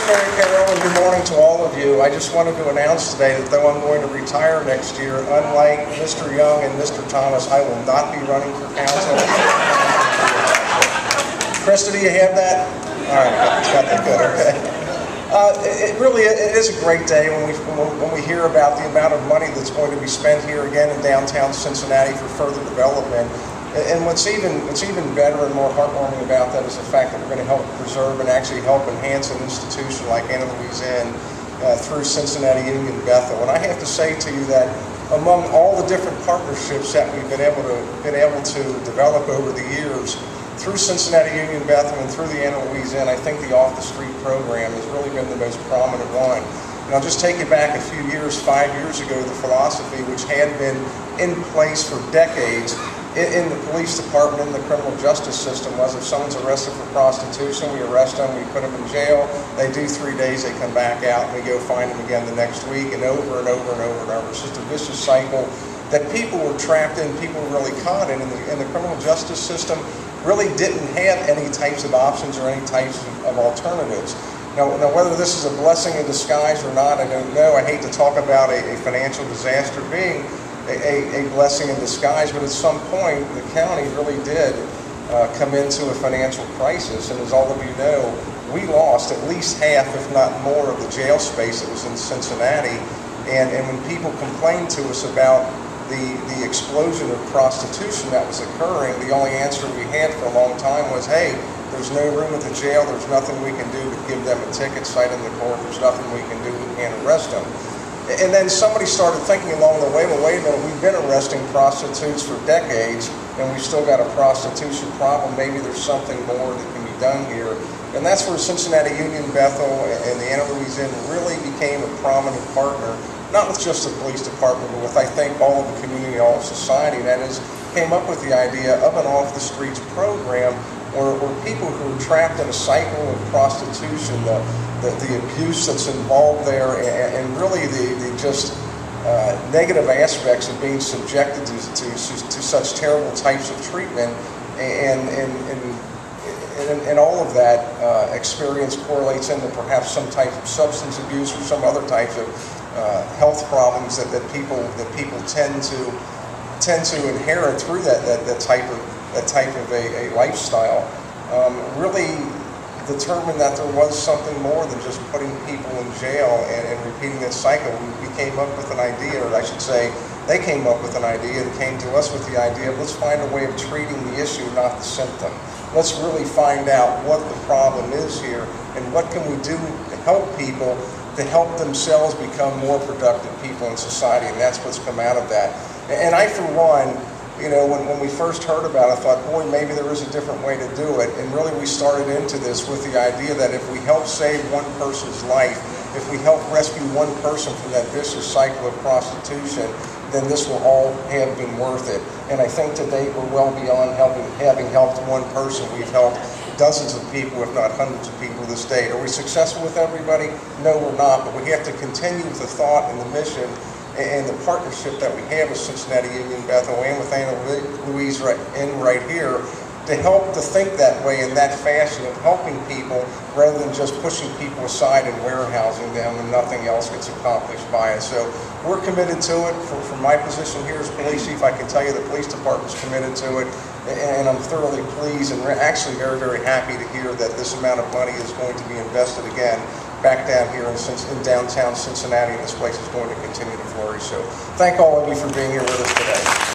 Mary Carol, and good morning to all of you. I just wanted to announce today that though I'm going to retire next year, unlike Mr. Young and Mr. Thomas, I will not be running for council. Krista, do you have that? All right, got that good, okay. It is a great day when we hear about the amount of money that's going to be spent here again in downtown Cincinnati for further development. And what's even better and more heartwarming about that is the fact that we're going to help preserve and actually help enhance an institution like Anna Louise Inn through Cincinnati Union Bethel. And I have to say to you that among all the different partnerships that we've been able to develop over the years, through Cincinnati Union Bethel and through the Anna Louise Inn, I think the Off the Street program has really been the most prominent one. And I'll just take you back a few years, 5 years ago, the philosophy which had been in place for decades in the police department, in the criminal justice system, was if someone's arrested for prostitution, we arrest them, we put them in jail, they do 3 days, they come back out, and we go find them again the next week, and over and over and over and over. It's just a vicious cycle that people were trapped in, people were really caught in, and the criminal justice system really didn't have any types of options or any types of alternatives. Now, whether this is a blessing in disguise or not, I don't know. I hate to talk about a financial disaster being a blessing in disguise, but at some point the county really did come into a financial crisis, and as all of you know, we lost at least half, if not more, of the jail space that was in Cincinnati. And when people complained to us about the explosion of prostitution that was occurring, the only answer we had for a long time was, hey, there's no room at the jail, there's nothing we can do to give them a ticket, cite in the court, there's nothing we can do, we can't arrest them. And then somebody started thinking along the way, well, wait a minute, we've been arresting prostitutes for decades, and we've still got a prostitution problem. Maybe there's something more that can be done here. And that's where Cincinnati Union Bethel and the Anna Louise Inn really became a prominent partner, not with just the police department, but with, I think, all of the community, all of society. That is, came up with the idea of an off-the-streets program where people who are trapped in a cycle of prostitution, the abuse that's involved there, and really the just negative aspects of being subjected to such terrible types of treatment, and all of that experience correlates into perhaps some type of substance abuse or some other types of health problems that people tend to inherit through that type of a lifestyle. Really determined that there was something more than just putting people in jail and repeating that cycle. We came up with an idea, or I should say, they came up with an idea and came to us with the idea of let's find a way of treating the issue, not the symptom. Let's really find out what the problem is here and what can we do to help people to help themselves become more productive people in society, and that's what's come out of that. And I, for one, you know, when we first heard about it, I thought, boy, maybe there is a different way to do it. And really we started into this with the idea that if we help save one person's life, if we help rescue one person from that vicious cycle of prostitution, then this will all have been worth it. And I think to date we're well beyond having helped one person. We've helped dozens of people, if not hundreds of people this day. Are we successful with everybody? No, we're not. But we have to continue with the thought and the mission and the partnership that we have with Cincinnati Union Bethel and with Anna Louise Inn right here to help to think that way in that fashion of helping people rather than just pushing people aside and warehousing them and nothing else gets accomplished by it. So we're committed to it. From my position here as police chief, I can tell you the police department's committed to it, and I'm thoroughly pleased and actually very, very happy to hear that this amount of money is going to be invested again back down here in downtown Cincinnati, and this place is going to continue to flourish. So thank all of you for being here with us today.